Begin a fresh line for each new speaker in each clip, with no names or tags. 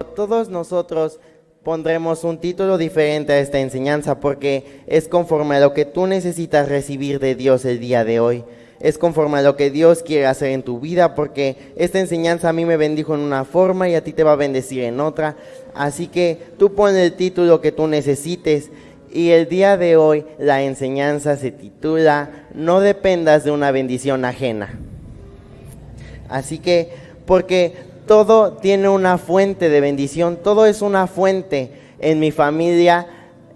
Todos nosotros pondremos un título diferente a esta enseñanza porque es conforme a lo que tú necesitas recibir de Dios el día de hoy. Es conforme a lo que Dios quiere hacer en tu vida, porque esta enseñanza a mí me bendijo en una forma y a ti te va a bendecir en otra. Así que tú pon el título que tú necesites. Y el día de hoy la enseñanza se titula No dependas de una bendición ajena. Así que, porque todo tiene una fuente de bendición, todo es una fuente. En mi familia,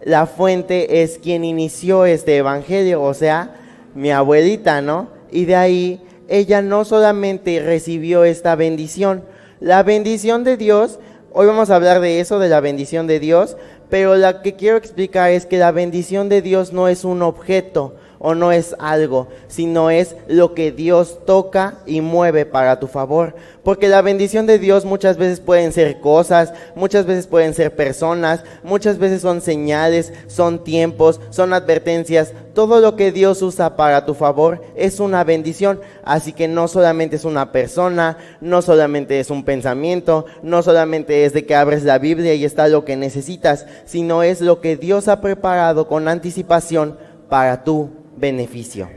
la fuente es quien inició este evangelio, o sea, mi abuelita, ¿no? Y de ahí, ella no solamente recibió esta bendición, la bendición de Dios, hoy vamos a hablar de eso, de la bendición de Dios, pero lo que quiero explicar es que la bendición de Dios no es un objeto o no es algo, sino es lo que Dios toca y mueve para tu favor. Porque la bendición de Dios muchas veces pueden ser cosas, muchas veces pueden ser personas, muchas veces son señales, son tiempos, son advertencias. Todo lo que Dios usa para tu favor es una bendición. Así que no solamente es una persona, no solamente es un pensamiento, no solamente es de que abres la Biblia y está lo que necesitas, sino es lo que Dios ha preparado con anticipación para tu beneficio.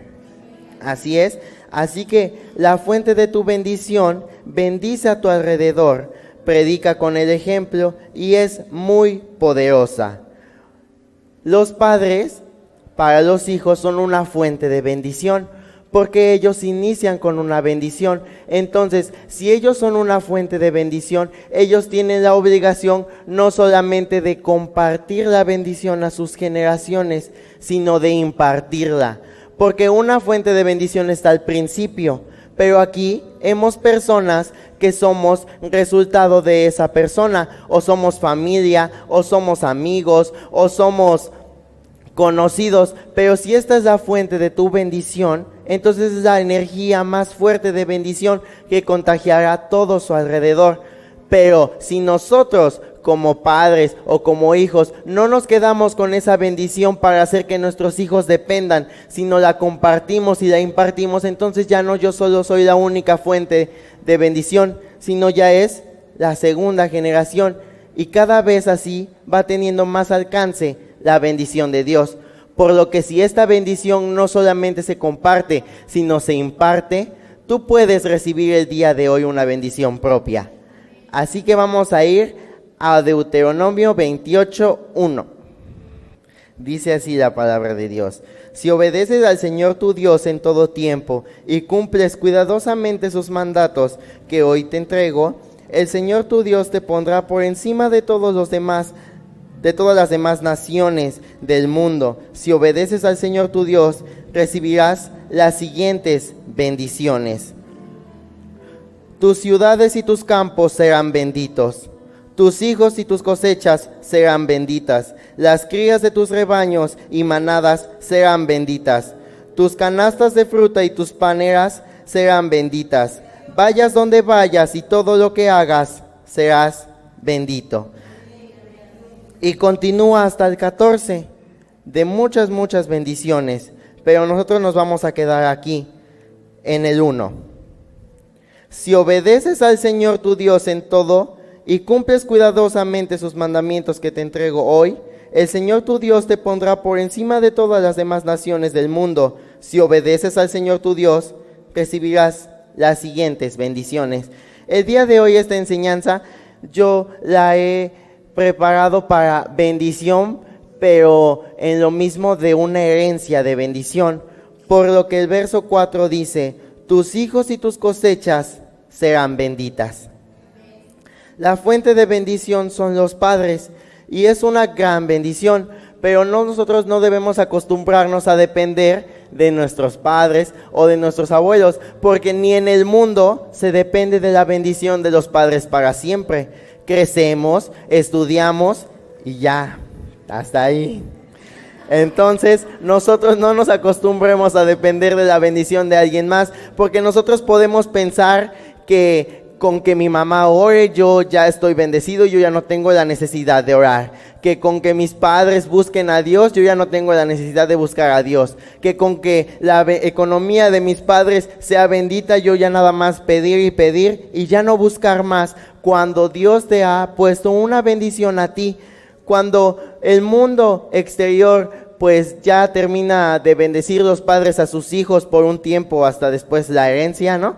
Así es. Así que la fuente de tu bendición bendice a tu alrededor, predica con el ejemplo y es muy poderosa. Los padres para los hijos son una fuente de bendición porque ellos inician con una bendición. Entonces, si ellos son una fuente de bendición, ellos tienen la obligación no solamente de compartir la bendición a sus generaciones, sino de impartirla. Porque una fuente de bendición está al principio, pero aquí hemos personas que somos resultado de esa persona, o somos familia, o somos amigos, o somos conocidos, pero si esta es la fuente de tu bendición, entonces es la energía más fuerte de bendición que contagiará a todo su alrededor. Pero si nosotros como padres o como hijos no nos quedamos con esa bendición para hacer que nuestros hijos dependan, sino la compartimos y la impartimos, entonces ya no yo solo soy la única fuente de bendición, sino ya es la segunda generación, y cada vez así va teniendo más alcance la bendición de Dios. Por lo que si esta bendición no solamente se comparte, sino se imparte, tú puedes recibir el día de hoy una bendición propia. Así que vamos a ir a Deuteronomio 28:1. Dice así la palabra de Dios: si obedeces al Señor tu Dios en todo tiempo y cumples cuidadosamente sus mandatos que hoy te entrego, el Señor tu Dios te pondrá por encima de todos los demás, de todas las demás naciones del mundo. Si obedeces al Señor tu Dios, recibirás las siguientes bendiciones. Tus ciudades y tus campos serán benditos. Tus hijos y tus cosechas serán benditas. Las crías de tus rebaños y manadas serán benditas. Tus canastas de fruta y tus paneras serán benditas. Vayas donde vayas y todo lo que hagas, serás bendito. Y continúa hasta el 14, de muchas bendiciones, pero nosotros nos vamos a quedar aquí, en el 1. Si obedeces al Señor tu Dios en todo y cumples cuidadosamente sus mandamientos que te entrego hoy, el Señor tu Dios te pondrá por encima de todas las demás naciones del mundo. Si obedeces al Señor tu Dios, recibirás las siguientes bendiciones. El día de hoy esta enseñanza yo la he preparado para bendición, pero en lo mismo de una herencia de bendición, por lo que el verso 4 dice: tus hijos y tus cosechas serán benditas. La fuente de bendición son los padres, y es una gran bendición, pero nosotros no debemos acostumbrarnos a depender de nuestros padres o de nuestros abuelos, porque ni en el mundo se depende de la bendición de los padres para siempre. Crecemos, estudiamos y ya, hasta ahí. Entonces nosotros no nos acostumbremos a depender de la bendición de alguien más, porque nosotros podemos pensar que con que mi mamá ore, yo ya estoy bendecido, yo ya no tengo la necesidad de orar. Que con que mis padres busquen a Dios, yo ya no tengo la necesidad de buscar a Dios. Que con que la economía de mis padres sea bendita, yo ya nada más pedir y pedir y ya no buscar más. Cuando Dios te ha puesto una bendición a ti, cuando el mundo exterior pues ya termina de bendecir los padres a sus hijos por un tiempo, hasta después la herencia, ¿no?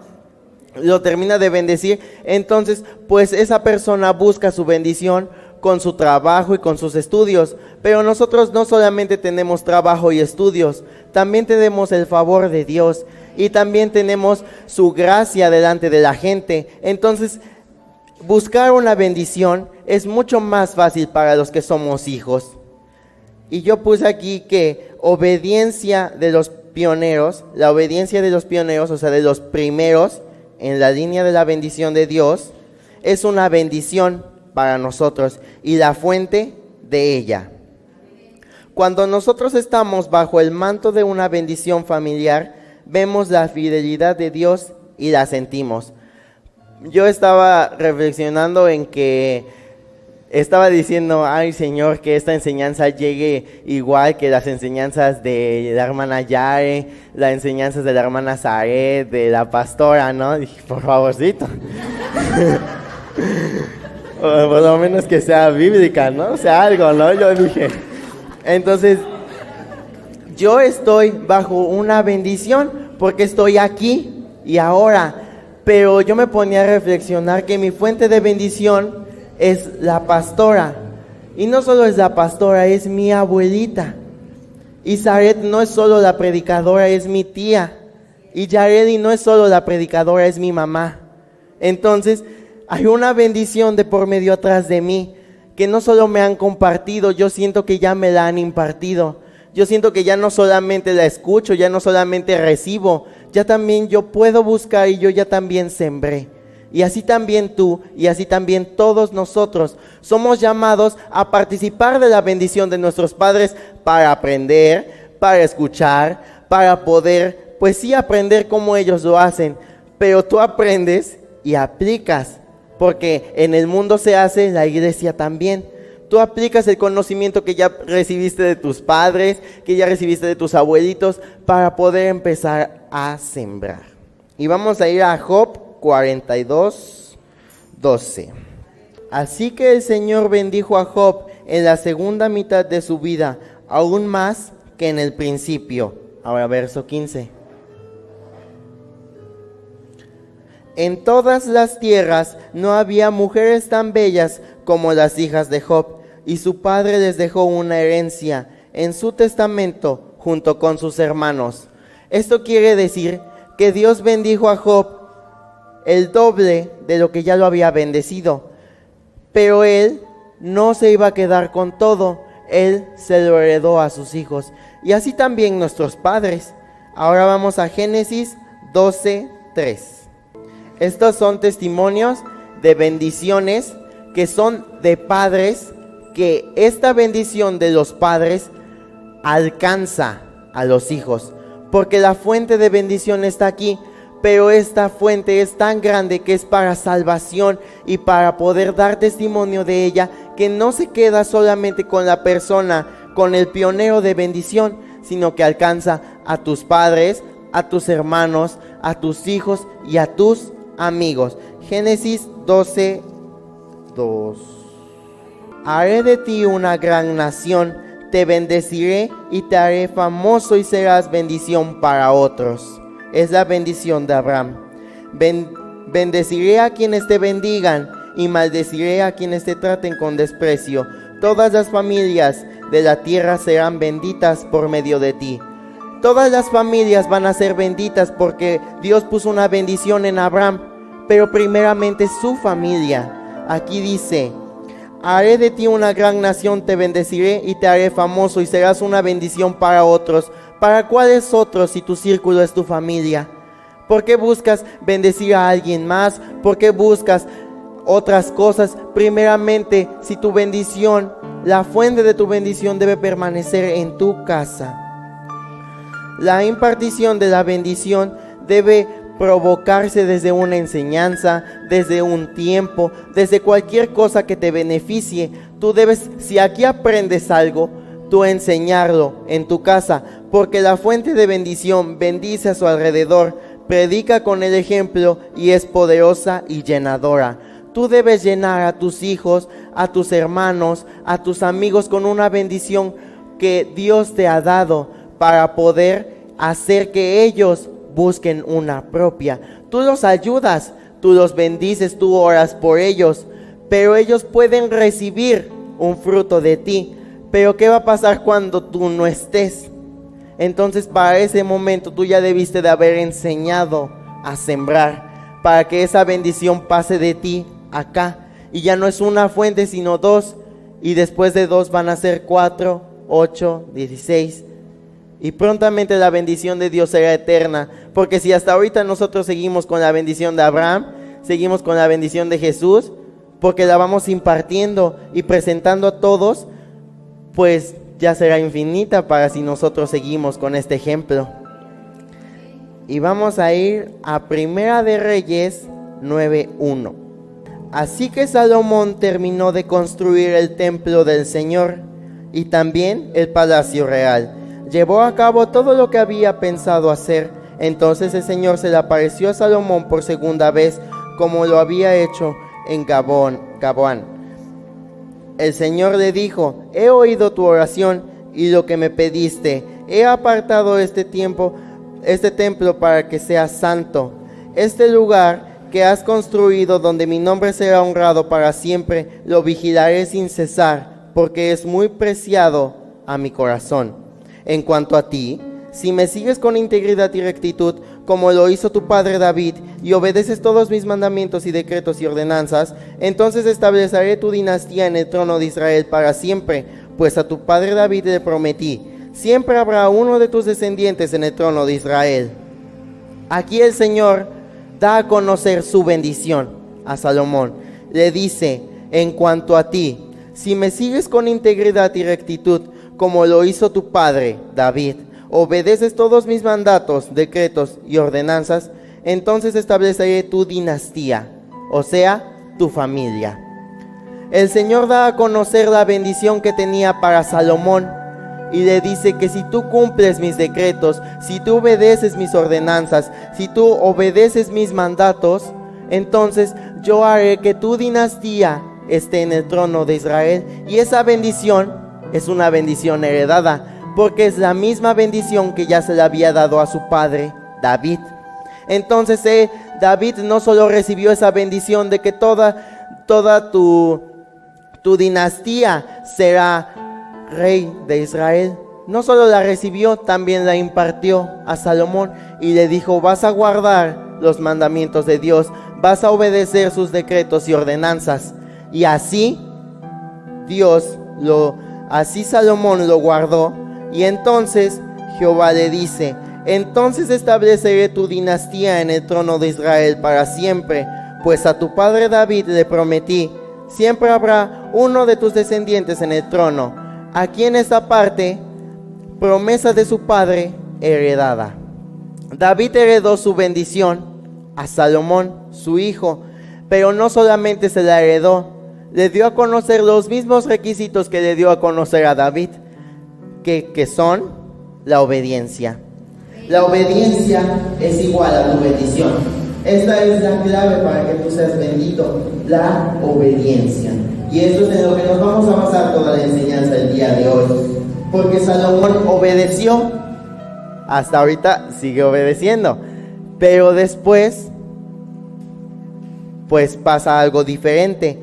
Lo termina de bendecir, entonces pues esa persona busca su bendición con su trabajo y con sus estudios. Pero nosotros no solamente tenemos trabajo y estudios, también tenemos el favor de Dios y también tenemos su gracia delante de la gente. Entonces buscar una bendición es mucho más fácil para los que somos hijos. Y yo puse aquí que obediencia de los pioneros, la obediencia de los pioneros, o sea de los primeros en la línea de la bendición de Dios, es una bendición para nosotros y la fuente de ella. Cuando nosotros estamos bajo el manto de una bendición familiar, vemos la fidelidad de Dios y la sentimos. Yo estaba reflexionando en que estaba diciendo, ay Señor, que esta enseñanza llegue igual que las enseñanzas de la hermana Yare, las enseñanzas de la hermana Zaret, de la pastora, ¿no? Dije, por favorcito. O por lo menos que sea bíblica, ¿no? O sea, algo, ¿no? Yo dije. Entonces, yo estoy bajo una bendición porque estoy aquí y ahora. Pero yo me ponía a reflexionar que mi fuente de bendición es la pastora. Y no solo es la pastora, es mi abuelita. Y Zaret no es solo la predicadora, es mi tía. Y Yareli no es solo la predicadora, es mi mamá. Entonces, hay una bendición de por medio atrás de mí, que no solo me han compartido, yo siento que ya me la han impartido. Yo siento que ya no solamente la escucho, ya no solamente recibo, ya también yo puedo buscar y yo ya también sembré. Y así también tú, y así también todos nosotros somos llamados a participar de la bendición de nuestros padres para aprender, para escuchar, para poder, pues sí, aprender como ellos lo hacen. Pero tú aprendes y aplicas, porque en el mundo se hace, la iglesia también. Tú aplicas el conocimiento que ya recibiste de tus padres, que ya recibiste de tus abuelitos, para poder empezar a sembrar. Y vamos a ir a Job 42:12. Así que el Señor bendijo a Job en la segunda mitad de su vida, aún más que en el principio. Ahora verso 15. En todas las tierras no había mujeres tan bellas como las hijas de Job, y su padre les dejó una herencia en su testamento junto con sus hermanos. Esto quiere decir que Dios bendijo a Job el doble de lo que ya lo había bendecido. Pero él no se iba a quedar con todo, él se lo heredó a sus hijos. Y así también nuestros padres. Ahora vamos a Génesis 12:3. Estos son testimonios de bendiciones que son de padres, que esta bendición de los padres alcanza a los hijos. Porque la fuente de bendición está aquí. Pero esta fuente es tan grande que es para salvación y para poder dar testimonio de ella, que no se queda solamente con la persona, con el pionero de bendición, sino que alcanza a tus padres, a tus hermanos, a tus hijos y a tus amigos. Génesis 12:2. Haré de ti una gran nación, te bendeciré y te haré famoso y serás bendición para otros. Es la bendición de Abraham. Bendeciré a quienes te bendigan y maldeciré a quienes te traten con desprecio. Todas las familias de la tierra serán benditas por medio de ti. Todas las familias van a ser benditas porque Dios puso una bendición en Abraham, pero primeramente su familia. Aquí dice: haré de ti una gran nación, te bendeciré y te haré famoso y serás una bendición para otros. ¿Para cuáles otros si tu círculo es tu familia? ¿Por qué buscas bendecir a alguien más? ¿Por qué buscas otras cosas? Primeramente, si tu bendición, la fuente de tu bendición debe permanecer en tu casa. La impartición de la bendición debe provocarse desde una enseñanza, desde un tiempo, desde cualquier cosa que te beneficie. Tú debes, si aquí aprendes algo, tú enseñarlo en tu casa, porque la fuente de bendición bendice a su alrededor, predica con el ejemplo y es poderosa y llenadora. Tú debes llenar a tus hijos, a tus hermanos, a tus amigos con una bendición que Dios te ha dado para poder hacer que ellos busquen una propia. Tú los ayudas, tú los bendices, tú oras por ellos, pero ellos pueden recibir un fruto de ti. Pero ¿qué va a pasar cuando tú no estés? Entonces para ese momento tú ya debiste de haber enseñado a sembrar, para que esa bendición pase de ti acá, y ya no es una fuente sino dos, y después de dos van a ser 4, 8, 16, y prontamente la bendición de Dios será eterna. Porque si hasta ahorita nosotros seguimos con la bendición de Abraham, seguimos con la bendición de Jesús, porque la vamos impartiendo y presentando a todos, pues ya será infinita para si nosotros seguimos con este ejemplo. Y vamos a ir a Primera de Reyes 9:1. Así que Salomón terminó de construir el templo del Señor y también el palacio real. Llevó a cabo todo lo que había pensado hacer. Entonces el Señor se le apareció a Salomón por segunda vez, como lo había hecho en Gaboán. El Señor le dijo: he oído tu oración y lo que me pediste. He apartado este templo para que sea santo. Este lugar que has construido, donde mi nombre será honrado para siempre, lo vigilaré sin cesar, porque es muy preciado a mi corazón. En cuanto a ti, si me sigues con integridad y rectitud, como lo hizo tu padre David, y obedeces todos mis mandamientos y decretos y ordenanzas, entonces estableceré tu dinastía en el trono de Israel para siempre, pues a tu padre David le prometí: siempre habrá uno de tus descendientes en el trono de Israel. Aquí el Señor da a conocer su bendición a Salomón. Le dice: en cuanto a ti, si me sigues con integridad y rectitud, como lo hizo tu padre David, obedeces todos mis mandatos, decretos y ordenanzas, entonces estableceré tu dinastía, o sea, tu familia. El Señor da a conocer la bendición que tenía para Salomón y le dice que si tú cumples mis decretos, si tú obedeces mis ordenanzas, si tú obedeces mis mandatos, entonces yo haré que tu dinastía esté en el trono de Israel. Y esa bendición es una bendición heredada, porque es la misma bendición que ya se le había dado a su padre David. Entonces David no solo recibió esa bendición de que toda tu dinastía será rey de Israel, no solo la recibió, también la impartió a Salomón y le dijo: vas a guardar los mandamientos de Dios, vas a obedecer sus decretos y ordenanzas. Y así Salomón lo guardó. Y entonces Jehová le dice: entonces estableceré tu dinastía en el trono de Israel para siempre, pues a tu padre David le prometí: siempre habrá uno de tus descendientes en el trono. Aquí en esta parte, promesa de su padre heredada. David heredó su bendición a Salomón, su hijo, pero no solamente se la heredó, le dio a conocer los mismos requisitos que le dio a conocer a David, que son la obediencia. La obediencia es igual a tu bendición. Esta es la clave para que tú seas bendito, la obediencia. Y esto es en lo que nos vamos a basar toda la enseñanza del día de hoy. Porque Salomón obedeció, hasta ahorita sigue obedeciendo, pero después pues pasa algo diferente.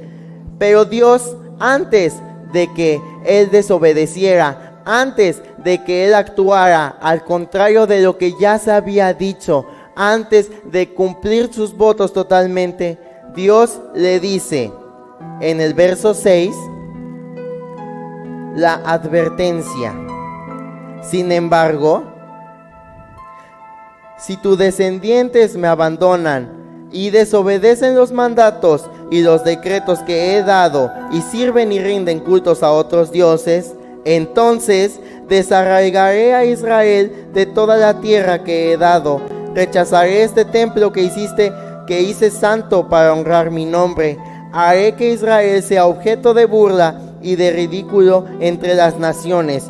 Pero Dios, antes de que él desobedeciera, antes de que él actuara al contrario de lo que ya se había dicho, antes de cumplir sus votos totalmente, Dios le dice en el verso 6 la advertencia: sin embargo, si tus descendientes me abandonan y desobedecen los mandatos y los decretos que he dado y sirven y rinden cultos a otros dioses, entonces desarraigaré a Israel de toda la tierra que he dado, rechazaré este templo que hice santo para honrar mi nombre. Haré que Israel sea objeto de burla y de ridículo entre las naciones.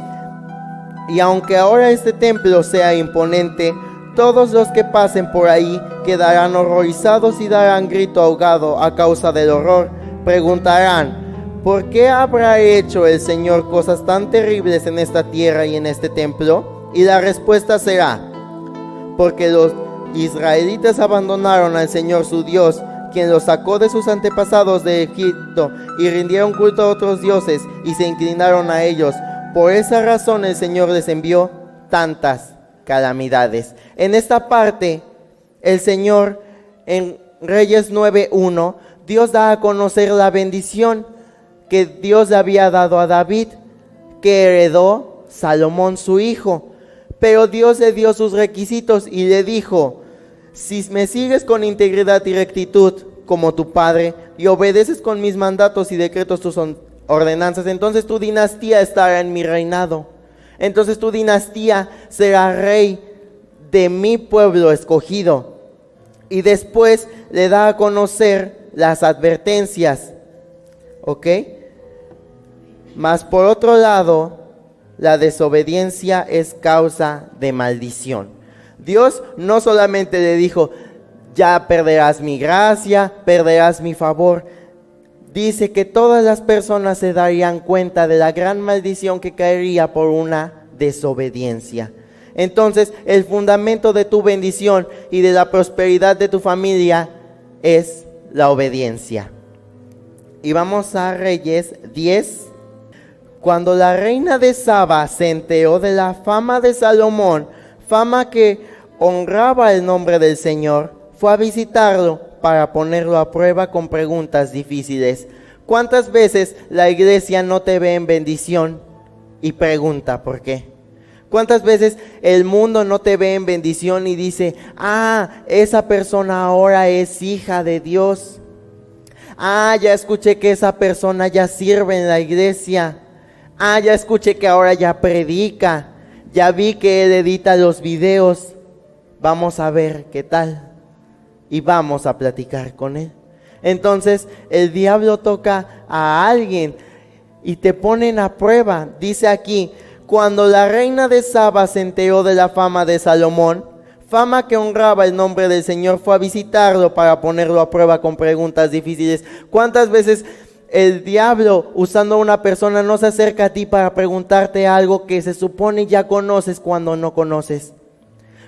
Y aunque ahora este templo sea imponente, todos los que pasen por ahí quedarán horrorizados y darán grito ahogado a causa del horror. Preguntarán: ¿por qué habrá hecho el Señor cosas tan terribles en esta tierra y en este templo? Y la respuesta será: porque los israelitas abandonaron al Señor su Dios, quien los sacó de sus antepasados de Egipto, y rindieron culto a otros dioses y se inclinaron a ellos. Por esa razón el Señor les envió tantas calamidades. En esta parte, el Señor, en Reyes 9:1, Dios da a conocer la bendición que Dios le había dado a David, que heredó Salomón su hijo. Pero Dios le dio sus requisitos y le dijo: si me sigues con integridad y rectitud como tu padre, y obedeces con mis mandatos y decretos tus ordenanzas, entonces tu dinastía estará en mi reinado. Entonces tu dinastía será rey de mi pueblo escogido. Y después le da a conocer las advertencias. ¿Ok? Mas por otro lado, la desobediencia es causa de maldición. Dios no solamente le dijo: ya perderás mi gracia, perderás mi favor. Dice que todas las personas se darían cuenta de la gran maldición que caería por una desobediencia. Entonces, el fundamento de tu bendición y de la prosperidad de tu familia es la obediencia. Y vamos a Reyes 10. Cuando la reina de Saba se enteró de la fama de Salomón, fama que honraba el nombre del Señor, fue a visitarlo para ponerlo a prueba con preguntas difíciles. ¿Cuántas veces la iglesia no te ve en bendición y pregunta por qué? ¿Cuántas veces el mundo no te ve en bendición y dice: esa persona ahora es hija de Dios? Ya escuché que esa persona ya sirve en la iglesia. Ya escuché que ahora ya predica. Ya vi que él edita los videos. Vamos a ver qué tal. Y vamos a platicar con él. Entonces el diablo toca a alguien y te ponen a prueba. Dice aquí: cuando la reina de Saba se enteró de la fama de Salomón, fama que honraba el nombre del Señor, fue a visitarlo para ponerlo a prueba con preguntas difíciles. ¿Cuántas veces el diablo, usando a una persona, no se acerca a ti para preguntarte algo que se supone ya conoces cuando no conoces?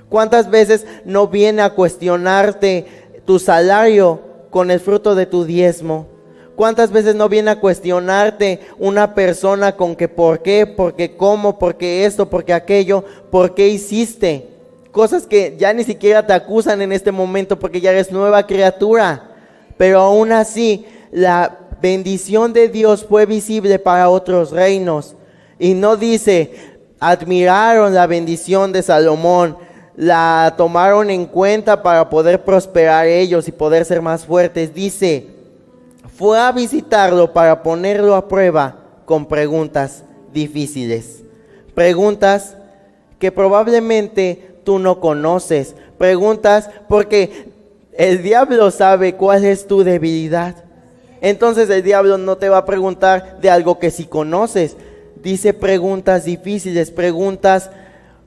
¿Cuántas veces no viene a cuestionarte tu salario con el fruto de tu diezmo? ¿Cuántas veces no viene a cuestionarte una persona con que por qué, porque cómo, porque esto, porque aquello, por qué hiciste? Cosas que ya ni siquiera te acusan en este momento porque ya eres nueva criatura. Pero aún así, la bendición de Dios fue visible para otros reinos. Y no dice: admiraron la bendición de Salomón, la tomaron en cuenta para poder prosperar ellos y poder ser más fuertes. Dice: fue a visitarlo para ponerlo a prueba con preguntas difíciles. Preguntas que probablemente tú no conoces. Preguntas porque el diablo sabe cuál es tu debilidad. Entonces el diablo no te va a preguntar de algo que sí conoces. Dice preguntas difíciles, preguntas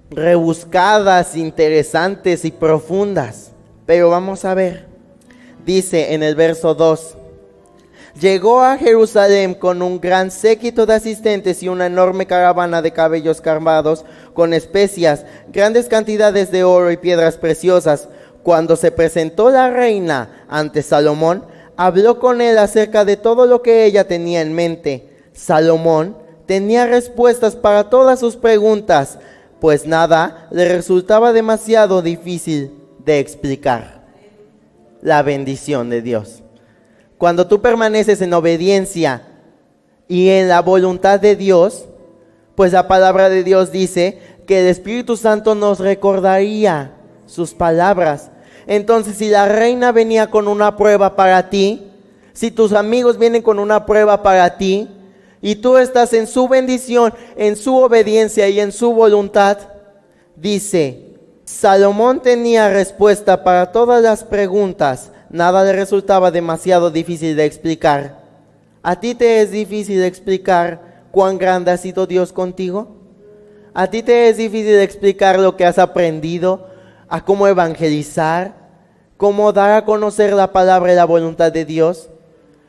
rebuscadas, interesantes y profundas. Pero vamos a ver. Dice en el verso 2: llegó a Jerusalén con un gran séquito de asistentes y una enorme caravana de cabellos carvados con especias, grandes cantidades de oro y piedras preciosas. Cuando se presentó la reina ante Salomón, habló con él acerca de todo lo que ella tenía en mente. Salomón tenía respuestas para todas sus preguntas, pues nada le resultaba demasiado difícil de explicar. La bendición de Dios. Cuando tú permaneces en obediencia y en la voluntad de Dios, pues la palabra de Dios dice que el Espíritu Santo nos recordaría sus palabras. Entonces, si la reina venía con una prueba para ti, si tus amigos vienen con una prueba para ti, y tú estás en su bendición, en su obediencia y en su voluntad, dice: Salomón tenía respuesta para todas las preguntas. Nada le resultaba demasiado difícil de explicar. ¿A ti te es difícil explicar cuán grande ha sido Dios contigo? ¿A ti te es difícil explicar lo que has aprendido, a cómo evangelizar, cómo dar a conocer la palabra y la voluntad de Dios?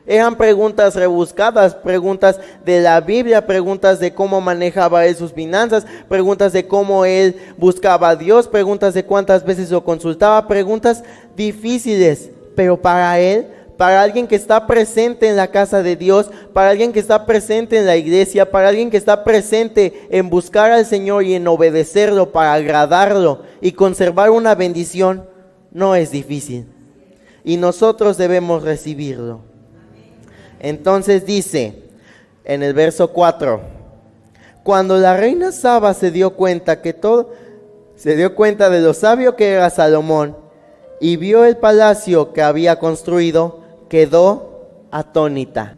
Eran preguntas rebuscadas, preguntas de la Biblia, preguntas de cómo manejaba él sus finanzas, preguntas de cómo él buscaba a Dios, preguntas de cuántas veces lo consultaba, preguntas difíciles, pero para él, para alguien que está presente en la casa de Dios, para alguien que está presente en la iglesia, para alguien que está presente en buscar al Señor y en obedecerlo para agradarlo y conservar una bendición, no es difícil. Y nosotros debemos recibirlo. Entonces dice en el verso 4, cuando la reina Saba se dio cuenta de lo sabio que era Salomón y vio el palacio que había construido, quedó atónita.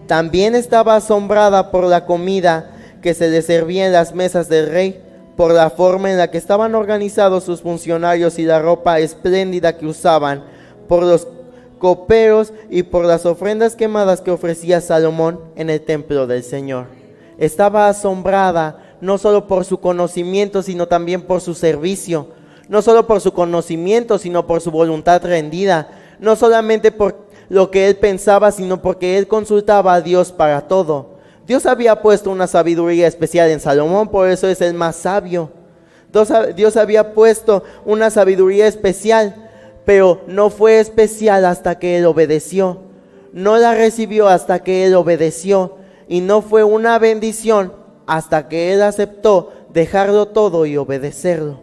También estaba asombrada por la comida que se le servía en las mesas del rey, por la forma en la que estaban organizados sus funcionarios y la ropa espléndida que usaban, por los coperos y por las ofrendas quemadas que ofrecía Salomón en el templo del Señor. Estaba asombrada no solo por su conocimiento, sino también por su servicio. No solo por su conocimiento, sino por su voluntad rendida. No solamente por lo que él pensaba, sino porque él consultaba a Dios para todo. Dios había puesto una sabiduría especial en Salomón, por eso es el más sabio. Dios había puesto una sabiduría especial, pero no fue especial hasta que él obedeció. No la recibió hasta que él obedeció. Y no fue una bendición hasta que él aceptó dejarlo todo y obedecerlo.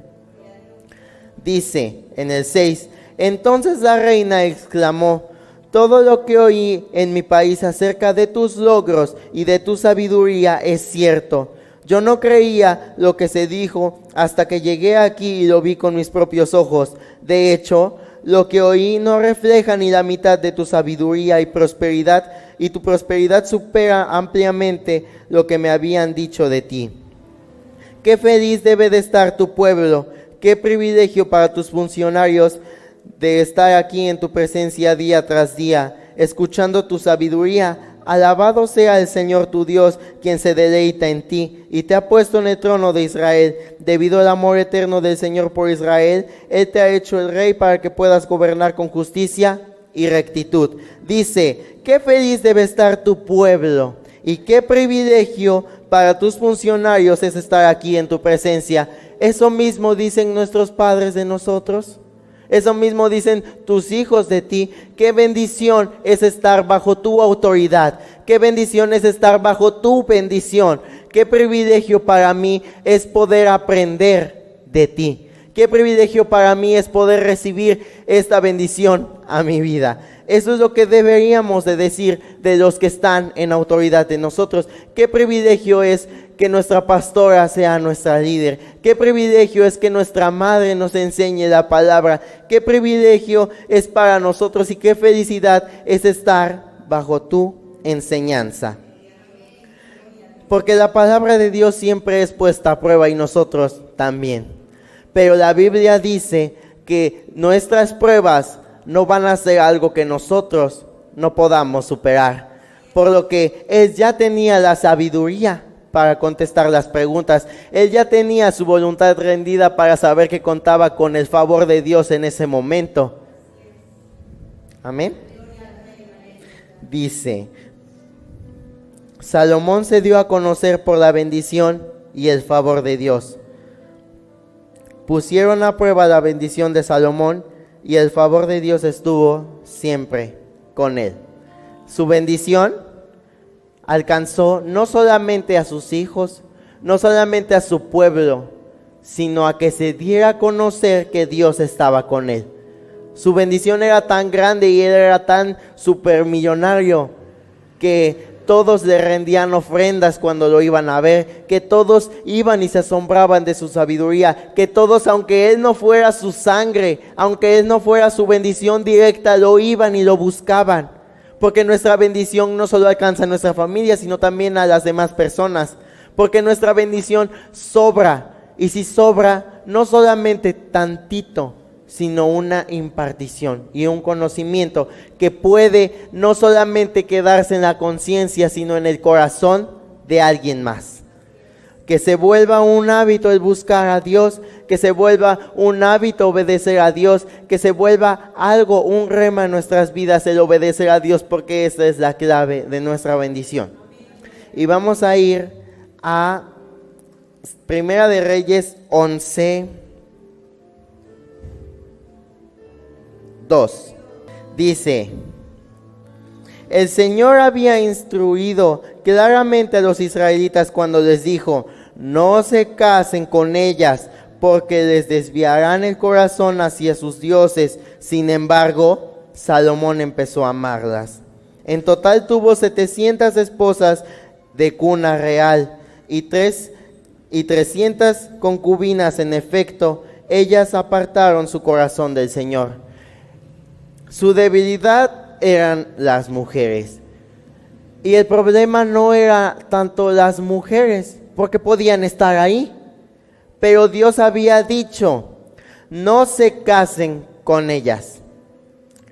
Dice en el 6, entonces la reina exclamó, todo lo que oí en mi país acerca de tus logros y de tu sabiduría es cierto. Yo no creía lo que se dijo hasta que llegué aquí y lo vi con mis propios ojos. De hecho, lo que oí no refleja ni la mitad de tu sabiduría y prosperidad, y tu prosperidad supera ampliamente lo que me habían dicho de ti. Qué feliz debe de estar tu pueblo, qué privilegio para tus funcionarios de estar aquí en tu presencia día tras día, escuchando tu sabiduría. Alabado sea el Señor tu Dios, quien se deleita en ti y te ha puesto en el trono de Israel. Debido al amor eterno del Señor por Israel, Él te ha hecho el rey para que puedas gobernar con justicia y rectitud. Dice, qué feliz debe estar tu pueblo y qué privilegio para tus funcionarios es estar aquí en tu presencia. Eso mismo dicen nuestros padres de nosotros. Eso mismo dicen tus hijos de ti. Qué bendición es estar bajo tu autoridad. Qué bendición es estar bajo tu bendición. Qué privilegio para mí es poder aprender de ti. Qué privilegio para mí es poder recibir esta bendición a mi vida. Eso es lo que deberíamos de decir de los que están en autoridad de nosotros. Qué privilegio es que nuestra pastora sea nuestra líder. Qué privilegio es que nuestra madre nos enseñe la palabra. Qué privilegio es para nosotros y qué felicidad es estar bajo tu enseñanza. Porque la palabra de Dios siempre es puesta a prueba y nosotros también. Pero la Biblia dice que nuestras pruebas no van a ser algo que nosotros no podamos superar. Por lo que Él ya tenía la sabiduría para contestar las preguntas. Él ya tenía su voluntad rendida para saber que contaba con el favor de Dios en ese momento. Amén. Dice, Salomón se dio a conocer por la bendición y el favor de Dios. Pusieron a prueba la bendición de Salomón y el favor de Dios estuvo siempre con él. Su bendición alcanzó no solamente a sus hijos, no solamente a su pueblo, sino a que se diera a conocer que Dios estaba con él. Su bendición era tan grande y él era tan supermillonario que todos le rendían ofrendas cuando lo iban a ver, que todos iban y se asombraban de su sabiduría, que todos, aunque él no fuera su sangre, aunque él no fuera su bendición directa, lo iban y lo buscaban. Porque nuestra bendición no solo alcanza a nuestra familia, sino también a las demás personas. Porque nuestra bendición sobra y si sobra, no solamente tantito, sino una impartición y un conocimiento que puede no solamente quedarse en la conciencia, sino en el corazón de alguien más. Que se vuelva un hábito el buscar a Dios, que se vuelva un hábito obedecer a Dios, que se vuelva algo, un rema en nuestras vidas el obedecer a Dios, porque esa es la clave de nuestra bendición. Y vamos a ir a Primera de Reyes 11, 2. Dice: el Señor había instruido claramente a los israelitas cuando les dijo: no se casen con ellas, porque les desviarán el corazón hacia sus dioses. Sin embargo, Salomón empezó a amarlas. En total tuvo 700 esposas de cuna real y 300 concubinas. En efecto, ellas apartaron su corazón del Señor. Su debilidad eran las mujeres. Y el problema no era tanto las mujeres, porque podían estar ahí. Pero Dios había dicho: no se casen con ellas.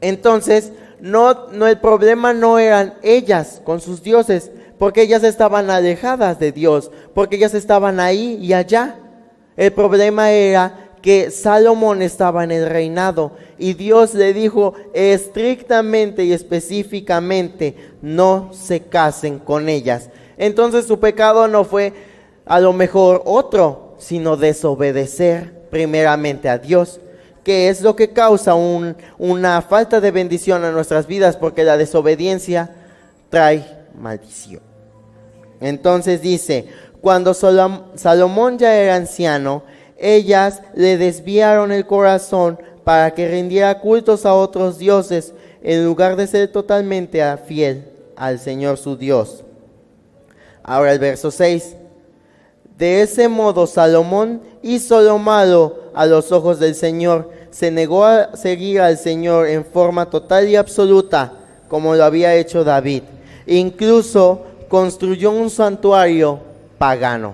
Entonces, el problema no eran ellas con sus dioses, porque ellas estaban alejadas de Dios, porque ellas estaban ahí y allá. El problema era que Salomón estaba en el reinado y Dios le dijo estrictamente y específicamente: no se casen con ellas. Entonces su pecado no fue a lo mejor otro, sino desobedecer primeramente a Dios, que es lo que causa una falta de bendición a nuestras vidas, porque la desobediencia trae maldición. Entonces dice: cuando Salomón ya era anciano, ellas le desviaron el corazón para que rindiera cultos a otros dioses, en lugar de ser totalmente fiel al Señor su Dios. Ahora el verso 6. De ese modo Salomón hizo lo malo a los ojos del Señor. Se negó a seguir al Señor en forma total y absoluta, como lo había hecho David. Incluso construyó un santuario pagano.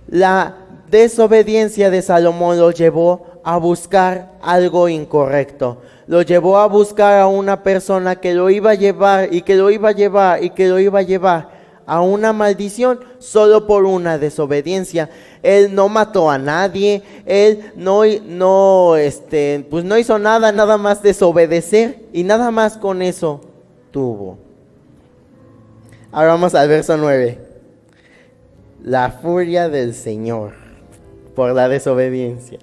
La desobediencia de Salomón lo llevó a buscar algo incorrecto. Lo llevó a buscar a una persona que lo iba a llevar y que lo iba a llevar y que lo iba a llevar a una maldición solo por una desobediencia. Él no mató a nadie, él no hizo nada más desobedecer, y nada más con eso tuvo. Ahora vamos al verso 9. La furia del Señor por la desobediencia.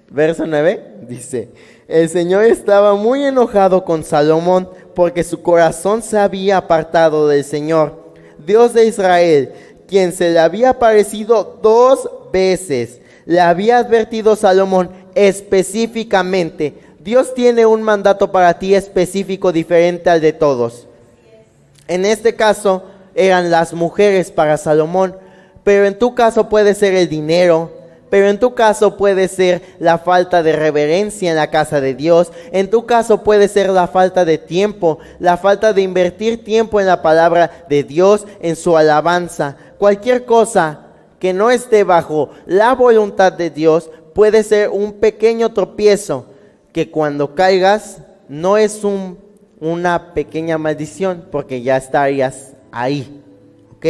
Verso 9 dice: el Señor estaba muy enojado con Salomón, porque su corazón se había apartado del Señor, Dios de Israel, quien se le había aparecido 2 veces. Le había advertido Salomón específicamente. Dios tiene un mandato para ti específico, diferente al de todos. En este caso eran las mujeres para Salomón, pero en tu caso puede ser el dinero. Pero en tu caso puede ser la falta de reverencia en la casa de Dios. En tu caso puede ser la falta de tiempo, la falta de invertir tiempo en la palabra de Dios, en su alabanza. Cualquier cosa que no esté bajo la voluntad de Dios puede ser un pequeño tropiezo, que cuando caigas no es una pequeña maldición, porque ya estarías ahí. ¿Ok?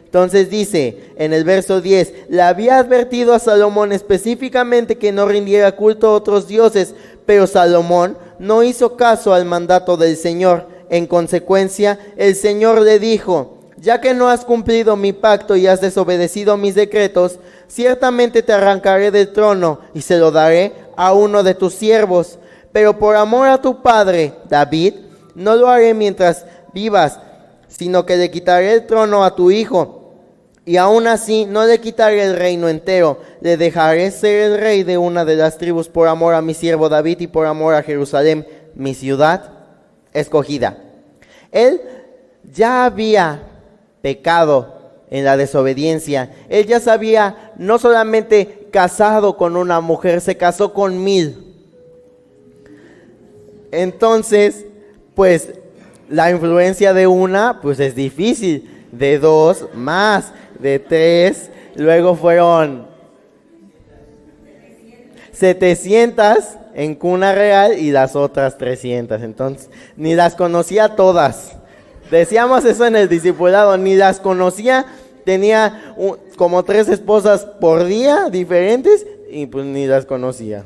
Entonces dice en el verso 10: le había advertido a Salomón específicamente que no rindiera culto a otros dioses, pero Salomón no hizo caso al mandato del Señor. En consecuencia, el Señor le dijo: ya que no has cumplido mi pacto y has desobedecido mis decretos, ciertamente te arrancaré del trono y se lo daré a uno de tus siervos. Pero por amor a tu padre, David, no lo haré mientras vivas, sino que le quitaré el trono a tu hijo. Y aún así no le quitaré el reino entero, le dejaré ser el rey de una de las tribus por amor a mi siervo David y por amor a Jerusalén, mi ciudad escogida. Él ya había pecado en la desobediencia. Él ya se había no solamente casado con una mujer, se casó con 1000. Entonces, pues la influencia de una, pues es difícil. De 2 más. de 3, luego fueron 700 en cuna real y las otras 300. Entonces, ni las conocía todas. Decíamos eso en el discipulado, ni las conocía. Tenía como 3 esposas por día diferentes y pues ni las conocía.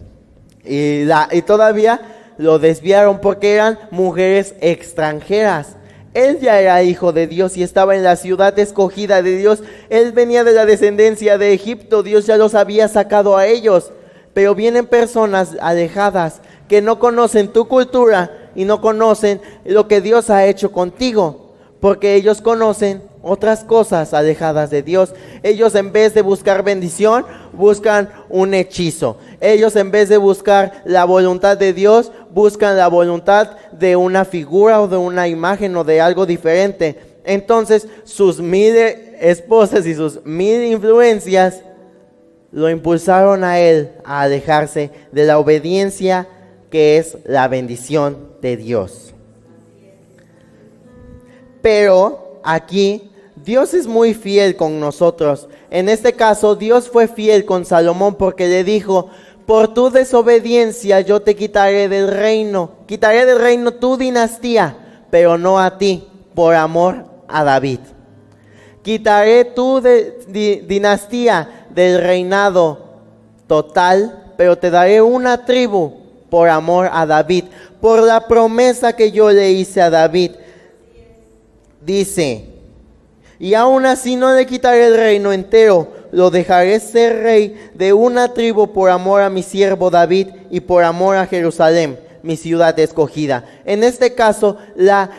Y todavía lo desviaron porque eran mujeres extranjeras. Él ya era hijo de Dios y estaba en la ciudad escogida de Dios. Él venía de la descendencia de Egipto. Dios ya los había sacado a ellos. Pero vienen personas alejadas que no conocen tu cultura y no conocen lo que Dios ha hecho contigo. Porque ellos conocen otras cosas alejadas de Dios. Ellos en vez de buscar bendición, buscan un hechizo. Ellos en vez de buscar la voluntad de Dios, buscan la voluntad de una figura o de una imagen o de algo diferente. Entonces sus 1000 esposas y sus 1000 influencias lo impulsaron a él a alejarse de la obediencia que es la bendición de Dios. Pero aquí Dios es muy fiel con nosotros. En este caso, Dios fue fiel con Salomón porque le dijo: por tu desobediencia yo te quitaré del reino tu dinastía, pero no a ti, por amor a David. Quitaré tu dinastía del reinado total, pero te daré una tribu por amor a David, por la promesa que yo le hice a David. Dice: y aún así no le quitaré el reino entero, lo dejaré ser rey de una tribu por amor a mi siervo David y por amor a Jerusalén, mi ciudad escogida. En este caso,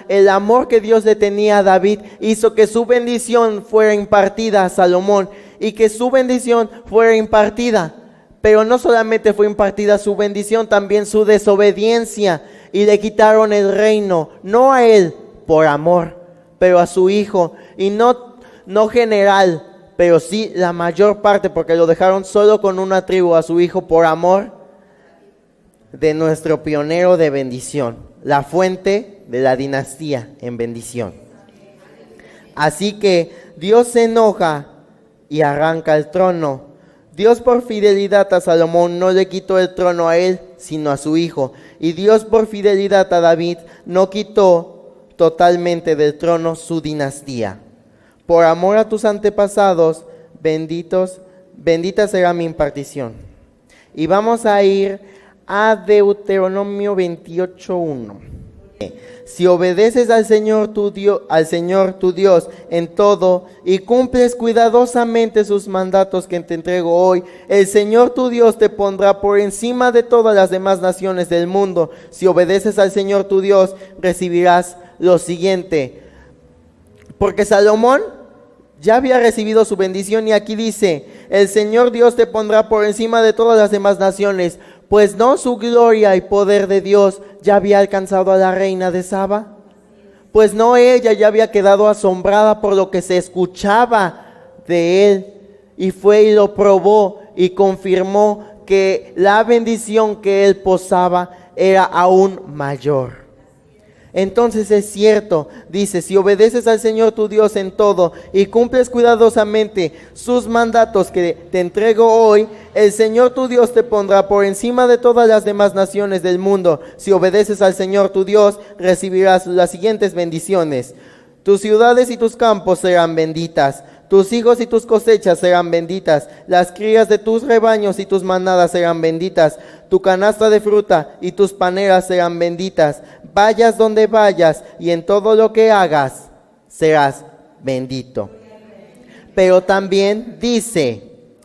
el amor que Dios le tenía a David hizo que su bendición fuera impartida a Salomón y que su bendición fuera impartida. Pero no solamente fue impartida su bendición, también su desobediencia, y le quitaron el reino, no a él por amor, pero a su hijo, y no general, pero sí la mayor parte, porque lo dejaron solo con una tribu, a su hijo, por amor de nuestro pionero de bendición, la fuente de la dinastía en bendición. Así que Dios se enoja y arranca el trono. Dios por fidelidad a Salomón no le quitó el trono a él, sino a su hijo. Y Dios por fidelidad a David no quitó totalmente del trono su dinastía. Por amor a tus antepasados, bendita será mi impartición. Y vamos a ir a Deuteronomio 28:1. Si obedeces al Señor tu Dios en todo y cumples cuidadosamente sus mandatos que te entrego hoy, el Señor tu Dios te pondrá por encima de todas las demás naciones del mundo. Si obedeces al Señor tu Dios, recibirás lo siguiente. Porque Salomón ya había recibido su bendición y aquí dice: el Señor Dios te pondrá por encima de todas las demás naciones. Pues no su gloria y poder de Dios ya había alcanzado a la reina de Saba. Pues no ella ya había quedado asombrada por lo que se escuchaba de él. Y fue y lo probó y confirmó que la bendición que él posaba era aún mayor. Entonces es cierto, dice: si obedeces al Señor tu Dios en todo y cumples cuidadosamente sus mandatos que te entrego hoy, el Señor tu Dios te pondrá por encima de todas las demás naciones del mundo. Si obedeces al Señor tu Dios, recibirás las siguientes bendiciones. Tus ciudades y tus campos serán benditas. Tus hijos y tus cosechas serán benditas. Las crías de tus rebaños y tus manadas serán benditas. Tu canasta de fruta y tus paneras serán benditas. Vayas donde vayas y en todo lo que hagas serás bendito. Pero también dice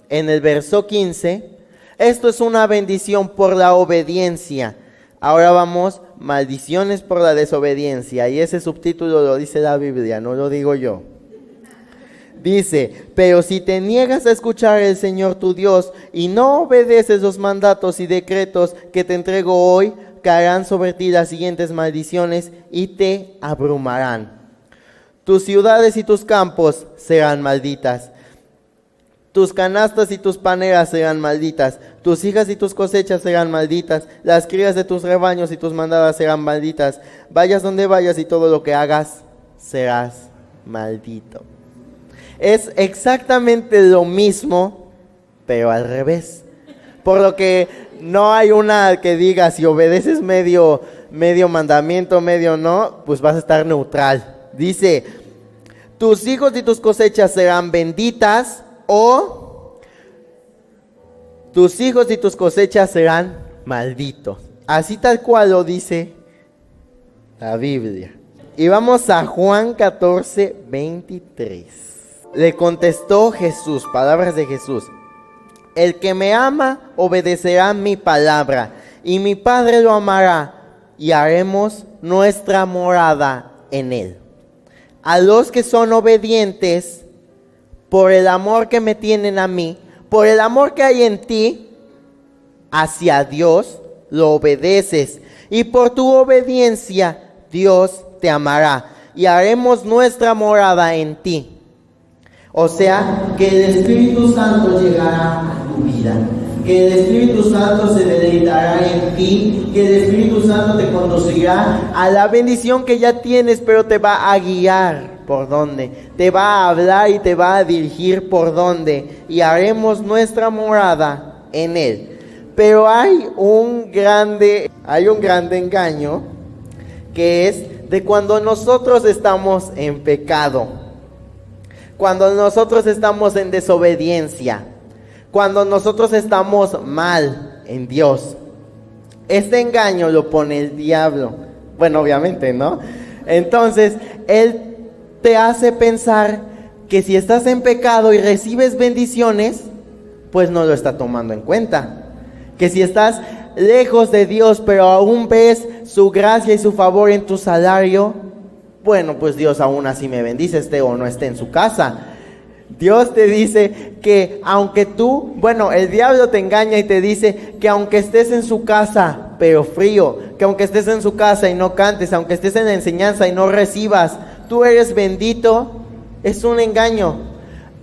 en el verso 15, esto es una bendición por la obediencia. Ahora vamos, maldiciones por la desobediencia. Y ese subtítulo lo dice la Biblia, no lo digo yo. Dice: pero si te niegas a escuchar al Señor tu Dios y no obedeces los mandatos y decretos que te entrego hoy, caerán sobre ti las siguientes maldiciones y te abrumarán. Tus ciudades y tus campos serán malditas. Tus canastas y tus paneras serán malditas. Tus hijas y tus cosechas serán malditas. Las crías de tus rebaños y tus manadas serán malditas. Vayas donde vayas y todo lo que hagas serás maldito. Es exactamente lo mismo, pero al revés. Por lo que no hay una que diga si obedeces medio mandamiento, medio no, pues vas a estar neutral. Dice, tus hijos y tus cosechas serán benditas, o tus hijos y tus cosechas serán malditos. Así tal cual lo dice la Biblia. Y vamos a Juan 14, 23. Le contestó Jesús, palabras de Jesús: el que me ama obedecerá mi palabra, y mi Padre lo amará, y haremos nuestra morada en él. A los que son obedientes, por el amor que me tienen a mí, por el amor que hay en ti hacia Dios, lo obedeces, y por tu obediencia Dios te amará, y haremos nuestra morada en ti. O sea, que el Espíritu Santo llegará a tu vida, que el Espíritu Santo se deleitará en ti, que el Espíritu Santo te conducirá a la bendición que ya tienes, pero te va a guiar por dónde, te va a hablar y te va a dirigir por dónde, y haremos nuestra morada en él. Pero hay un grande engaño, que es de cuando nosotros estamos en pecado. Cuando nosotros estamos en desobediencia, cuando nosotros estamos mal en Dios. Este engaño lo pone el diablo. Bueno, obviamente, ¿no? Entonces, él te hace pensar que si estás en pecado y recibes bendiciones, pues no lo está tomando en cuenta. Que si estás lejos de Dios, pero aún ves su gracia y su favor en tu salario, bueno, pues Dios aún así me bendice, esté o no esté en su casa. Dios te dice que aunque el diablo te engaña y te dice que aunque estés en su casa, pero frío, que aunque estés en su casa y no cantes, aunque estés en la enseñanza y no recibas, tú eres bendito. Es un engaño.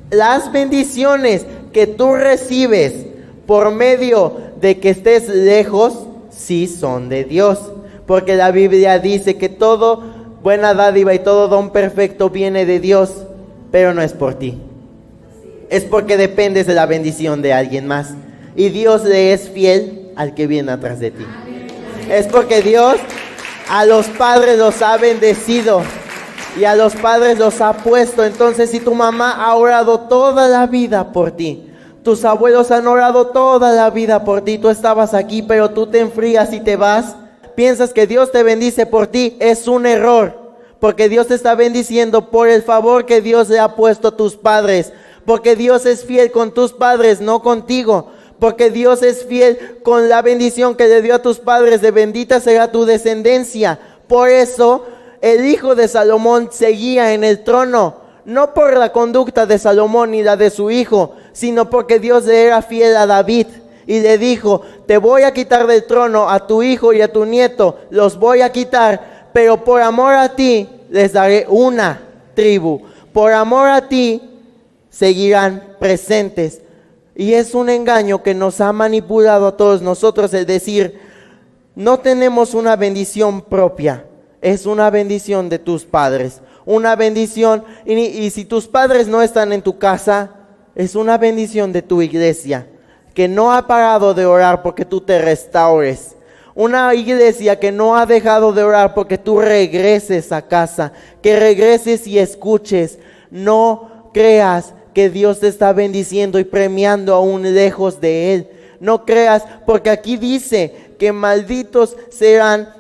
Las bendiciones que tú recibes por medio de que estés lejos, sí son de Dios. Porque la Biblia dice que todo buena dádiva y todo don perfecto viene de Dios, pero no es por ti. Es porque dependes de la bendición de alguien más. Y Dios le es fiel al que viene atrás de ti. Es porque Dios a los padres los ha bendecido y a los padres los ha puesto. Entonces, si tu mamá ha orado toda la vida por ti, tus abuelos han orado toda la vida por ti, tú estabas aquí, pero tú te enfrías y te vas, piensas que Dios te bendice por ti, es un error. Porque Dios te está bendiciendo por el favor que Dios le ha puesto a tus padres. Porque Dios es fiel con tus padres, no contigo. Porque Dios es fiel con la bendición que le dio a tus padres, de bendita será tu descendencia. Por eso el hijo de Salomón seguía en el trono, no por la conducta de Salomón ni la de su hijo, sino porque Dios le era fiel a David. Y le dijo, te voy a quitar del trono a tu hijo y a tu nieto, los voy a quitar, pero por amor a ti les daré una tribu. Por amor a ti seguirán presentes. Y es un engaño que nos ha manipulado a todos nosotros el decir, no tenemos una bendición propia, es una bendición de tus padres. Una bendición, y si tus padres no están en tu casa, es una bendición de tu iglesia, que no ha parado de orar porque tú te restaures. Una iglesia que no ha dejado de orar porque tú regreses a casa, que regreses y escuches. No creas que Dios te está bendiciendo y premiando aún lejos de Él. No creas, porque aquí dice que malditos serán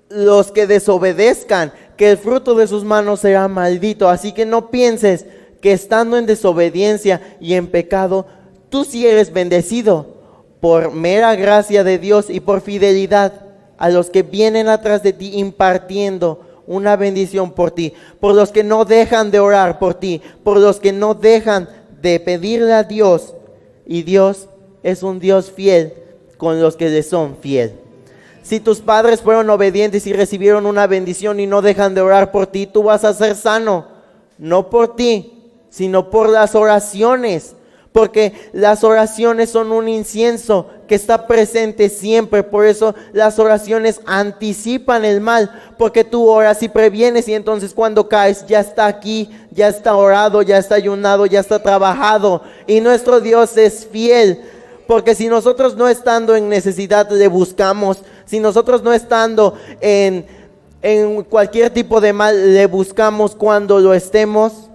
los que desobedezcan, que el fruto de sus manos será maldito. Así que no pienses que estando en desobediencia y en pecado, tú sí eres bendecido. Por mera gracia de Dios y por fidelidad a los que vienen atrás de ti impartiendo una bendición por ti, por los que no dejan de orar por ti, por los que no dejan de pedirle a Dios. Y Dios es un Dios fiel con los que le son fiel. Si tus padres fueron obedientes y recibieron una bendición y no dejan de orar por ti, tú vas a ser sano, no por ti, sino por las oraciones, Porque las oraciones son un incienso que está presente siempre. Por eso las oraciones anticipan el mal. Porque tú oras y previenes, y entonces cuando caes ya está aquí, ya está orado, ya está ayunado, ya está trabajado. Y nuestro Dios es fiel. Porque si nosotros no estando en necesidad le buscamos, si nosotros no estando en cualquier tipo de mal le buscamos, cuando lo estemos,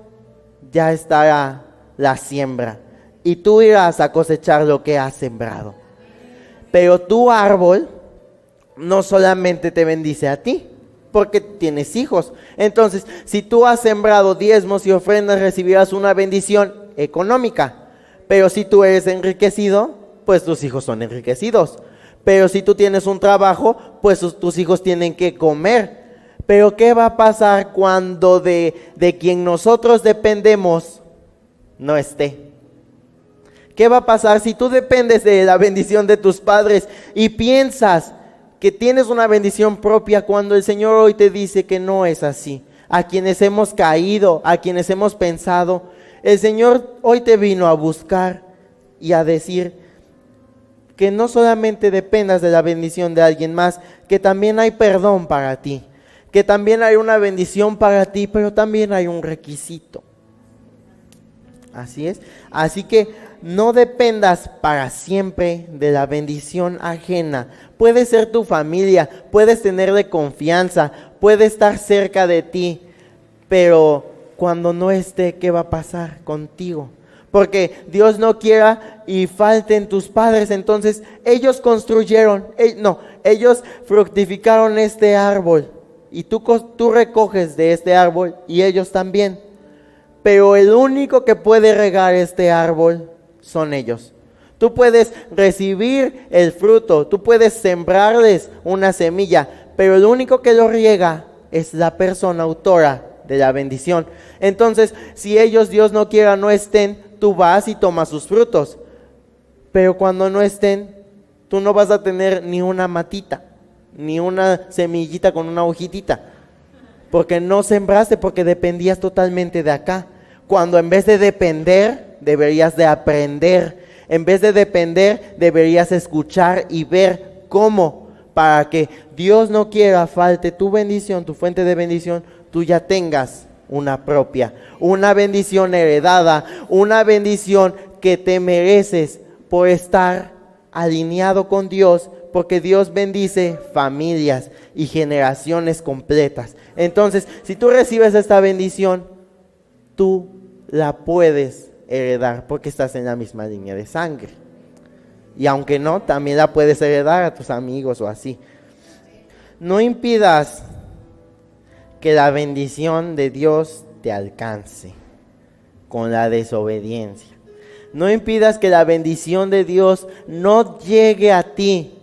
ya estará la siembra. Y tú irás a cosechar lo que has sembrado. Pero tu árbol no solamente te bendice a ti, porque tienes hijos. Entonces, si tú has sembrado diezmos y ofrendas, recibirás una bendición económica. Pero si tú eres enriquecido, pues tus hijos son enriquecidos. Pero si tú tienes un trabajo, pues tus hijos tienen que comer. Pero ¿qué va a pasar cuando de quien nosotros dependemos no esté? ¿Qué va a pasar si tú dependes de la bendición de tus padres y piensas que tienes una bendición propia, cuando el Señor hoy te dice que no es así? A quienes hemos caído, a quienes hemos pensado, el Señor hoy te vino a buscar y a decir que no solamente dependas de la bendición de alguien más, que también hay perdón para ti, que también hay una bendición para ti, pero también hay un requisito. Así es. Así que no dependas para siempre de la bendición ajena. Puede ser tu familia, puedes tenerle confianza, puede estar cerca de ti, pero cuando no esté, ¿qué va a pasar contigo? Porque Dios no quiera y falten tus padres. Entonces ellos construyeron, ellos fructificaron este árbol, y tú recoges de este árbol, y ellos también. Pero el único que puede regar este árbol son ellos. Tú puedes recibir el fruto, tú puedes sembrarles una semilla, pero el único que lo riega es la persona autora de la bendición. Entonces, si ellos, Dios no quiera, no estén, tú vas y tomas sus frutos. Pero cuando no estén, tú no vas a tener ni una matita, ni una semillita con una hojitita, porque no sembraste, porque dependías totalmente de acá. Cuando en vez de depender, deberías de aprender. En vez de depender, deberías escuchar y ver cómo, para que Dios no quiera falte tu bendición, tu fuente de bendición, tú ya tengas una propia, una bendición heredada, una bendición que te mereces por estar alineado con Dios, porque Dios bendice familias y generaciones completas. Entonces, si tú recibes esta bendición, tú la puedes heredar porque estás en la misma línea de sangre. Y aunque no, también la puedes heredar a tus amigos o así. No impidas que la bendición de Dios te alcance con la desobediencia. No impidas que la bendición de Dios no llegue a ti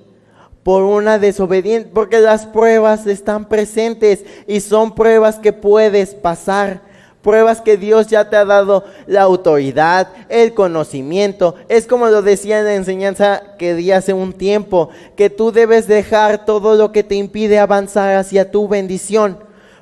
por una desobediencia, porque las pruebas están presentes y son pruebas que puedes pasar. Pruebas que Dios ya te ha dado la autoridad, el conocimiento. Es como lo decía en la enseñanza que di hace un tiempo, que tú debes dejar todo lo que te impide avanzar hacia tu bendición.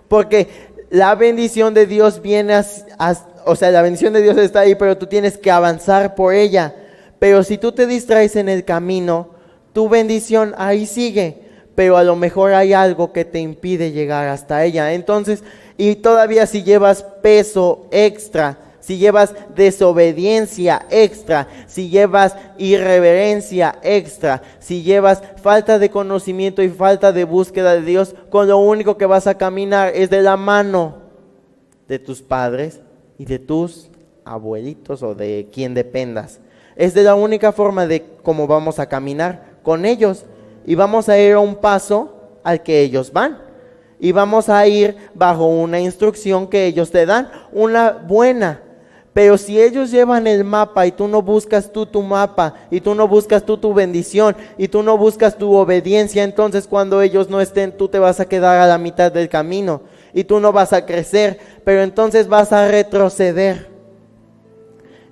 Porque la bendición de Dios viene la bendición de Dios está ahí, pero tú tienes que avanzar por ella. Pero si tú te distraes en el camino, tu bendición ahí sigue, pero a lo mejor hay algo que te impide llegar hasta ella. Entonces, y todavía si llevas peso extra, si llevas desobediencia extra, si llevas irreverencia extra, si llevas falta de conocimiento y falta de búsqueda de Dios, con lo único que vas a caminar es de la mano de tus padres y de tus abuelitos o de quien dependas. Es de la única forma de cómo vamos a caminar con ellos, y vamos a ir a un paso al que ellos van. Y vamos a ir bajo una instrucción que ellos te dan, una buena. Pero si ellos llevan el mapa y tú no buscas tú tu mapa, y tú no buscas tú tu bendición, y tú no buscas tu obediencia, entonces cuando ellos no estén, tú te vas a quedar a la mitad del camino y tú no vas a crecer, pero entonces vas a retroceder.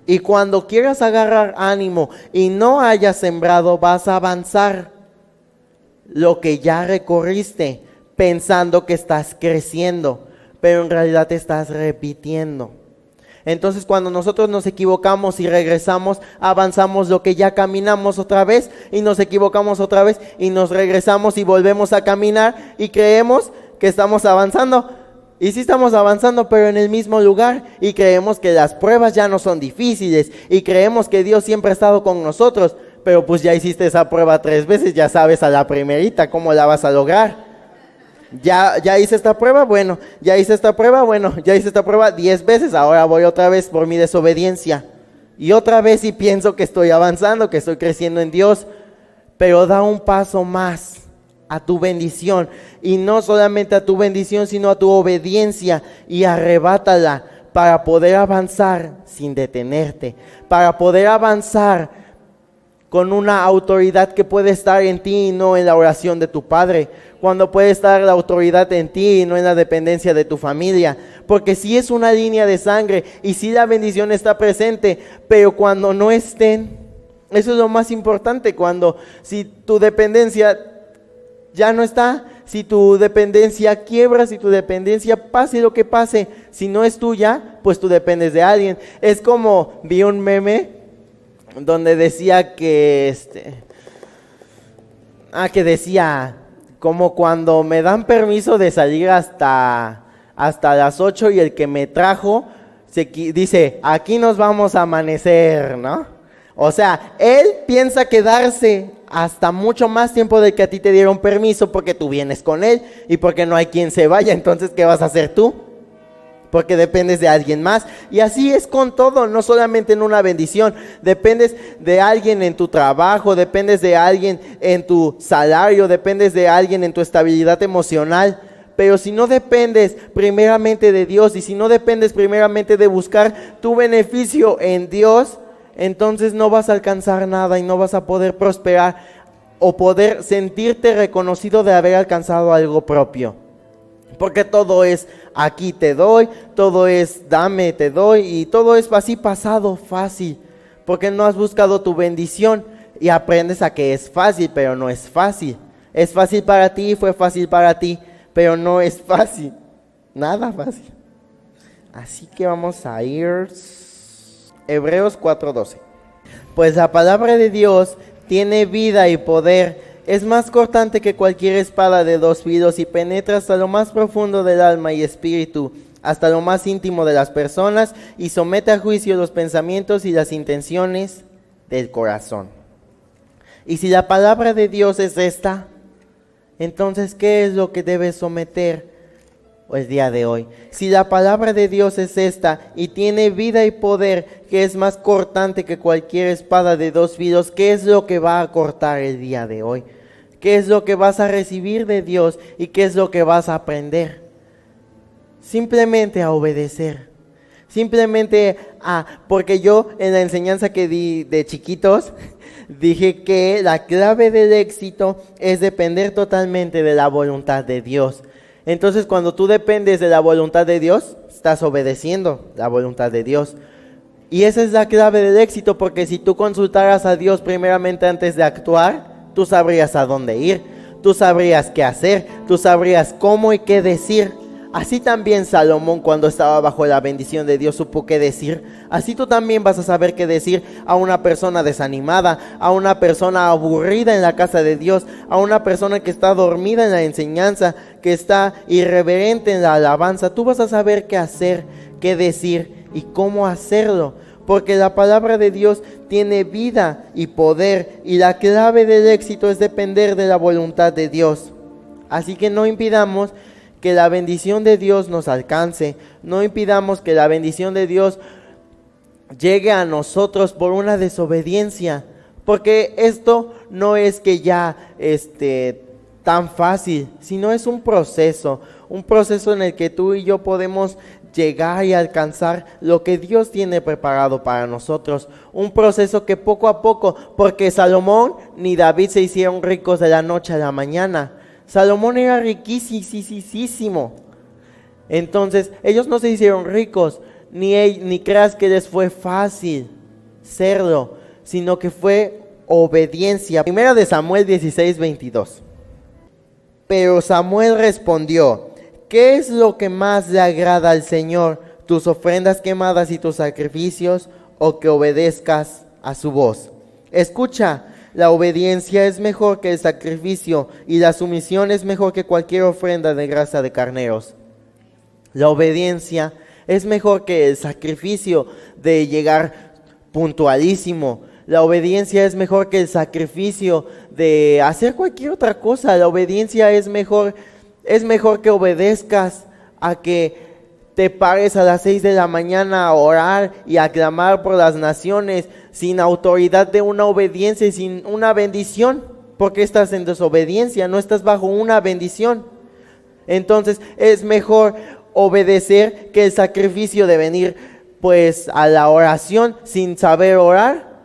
Y cuando quieras agarrar ánimo y no hayas sembrado, vas a avanzar lo que ya recorriste, pensando que estás creciendo, pero en realidad te estás repitiendo. Entonces cuando nosotros nos equivocamos y regresamos, avanzamos lo que ya caminamos otra vez y nos equivocamos otra vez y nos regresamos y volvemos a caminar y creemos que estamos avanzando. Y sí estamos avanzando, pero en el mismo lugar, y creemos que las pruebas ya no son difíciles y creemos que Dios siempre ha estado con nosotros, pero pues ya hiciste esa prueba 3 veces, ya sabes a la primerita cómo la vas a lograr. Ya hice esta prueba, bueno, ya hice esta prueba, bueno, ya hice esta prueba 10 veces, ahora voy otra vez por mi desobediencia. Y otra vez y pienso que estoy avanzando, que estoy creciendo en Dios, pero da un paso más a tu bendición, y no solamente a tu bendición, sino a tu obediencia, y arrebátala para poder avanzar sin detenerte, para poder avanzar con una autoridad que puede estar en ti y no en la oración de tu padre, cuando puede estar la autoridad en ti y no en la dependencia de tu familia, porque si es una línea de sangre y si la bendición está presente, pero cuando no estén, eso es lo más importante, si tu dependencia ya no está, si tu dependencia quiebra, si tu dependencia pase lo que pase, si no es tuya, pues tú dependes de alguien. Es como, vi un meme donde decía que decía como cuando me dan permiso de salir hasta las 8 y el que me trajo dice, aquí nos vamos a amanecer, ¿no? O sea, él piensa quedarse hasta mucho más tiempo del que a ti te dieron permiso porque tú vienes con él y porque no hay quien se vaya. Entonces, ¿qué vas a hacer tú? Porque dependes de alguien más. Y así es con todo, no solamente en una bendición. Dependes de alguien en tu trabajo, dependes de alguien en tu salario, dependes de alguien en tu estabilidad emocional. Pero si no dependes primeramente de Dios y si no dependes primeramente de buscar tu beneficio en Dios, entonces no vas a alcanzar nada y no vas a poder prosperar o poder sentirte reconocido de haber alcanzado algo propio. Porque todo es aquí te doy, todo es dame, te doy, y todo es así pasado fácil. Porque no has buscado tu bendición y aprendes a que es fácil, pero no es fácil. Es fácil para ti, fue fácil para ti, pero no es fácil. Nada fácil. Así que vamos a ir... Hebreos 4:12. Pues la palabra de Dios tiene vida y poder, es más cortante que cualquier espada de 2 filos y penetra hasta lo más profundo del alma y espíritu, hasta lo más íntimo de las personas, y somete a juicio los pensamientos y las intenciones del corazón. Y si la palabra de Dios es esta, entonces ¿qué es lo que debes someter el día de hoy? Si la palabra de Dios es esta y tiene vida y poder, que es más cortante que cualquier espada de 2 filos, ¿qué es lo que va a cortar el día de hoy? ¿Qué es lo que vas a recibir de Dios y qué es lo que vas a aprender? Simplemente a obedecer. Simplemente porque yo en la enseñanza que di de chiquitos dije que la clave del éxito es depender totalmente de la voluntad de Dios. Entonces, cuando tú dependes de la voluntad de Dios, estás obedeciendo la voluntad de Dios. Y esa es la clave del éxito, porque si tú consultaras a Dios primeramente antes de actuar, tú sabrías a dónde ir, tú sabrías qué hacer, tú sabrías cómo y qué decir. Así también Salomón, cuando estaba bajo la bendición de Dios, supo qué decir. Así tú también vas a saber qué decir a una persona desanimada, a una persona aburrida en la casa de Dios, a una persona que está dormida en la enseñanza, que está irreverente en la alabanza. Tú vas a saber qué hacer, qué decir y cómo hacerlo, porque la palabra de Dios tiene vida y poder, y la clave del éxito es depender de la voluntad de Dios. Así que no impidamos que la bendición de Dios nos alcance, no impidamos que la bendición de Dios llegue a nosotros por una desobediencia, porque esto no es que ya tan fácil, sino es un proceso en el que tú y yo podemos llegar y alcanzar lo que Dios tiene preparado para nosotros. Un proceso que poco a poco, porque Salomón ni David se hicieron ricos de la noche a la mañana. Salomón era riquísimo. Entonces, ellos no se hicieron ricos, ni creas que les fue fácil serlo, sino que fue obediencia. Primera de Samuel 16:22. Pero Samuel respondió: ¿qué es lo que más le agrada al Señor, tus ofrendas quemadas y tus sacrificios, o que obedezcas a su voz. Escucha, la obediencia es mejor que el sacrificio, y la sumisión es mejor que cualquier ofrenda de grasa de carneros. La obediencia es mejor que el sacrificio de llegar puntualísimo. La obediencia es mejor que el sacrificio de hacer cualquier otra cosa. La obediencia es mejor que obedezcas a que te pares a las 6 de la mañana a orar y a clamar por las naciones sin autoridad de una obediencia y sin una bendición, porque estás en desobediencia, no estás bajo una bendición. Entonces es mejor obedecer que el sacrificio de venir pues a la oración sin saber orar,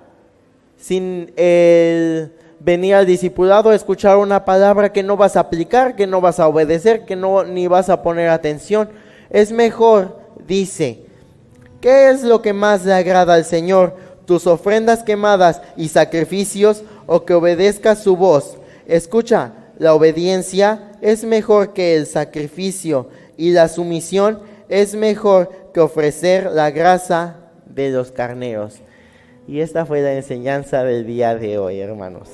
sin el venir al discipulado a escuchar una palabra que no vas a aplicar, que no vas a obedecer, que no ni vas a poner atención. Es mejor, dice, ¿qué es lo que más le agrada al Señor? ¿Tus ofrendas quemadas y sacrificios, o que obedezcas su voz? Escucha, la obediencia es mejor que el sacrificio, y la sumisión es mejor que ofrecer la grasa de los carneros. Y esta fue la enseñanza del día de hoy, hermanos.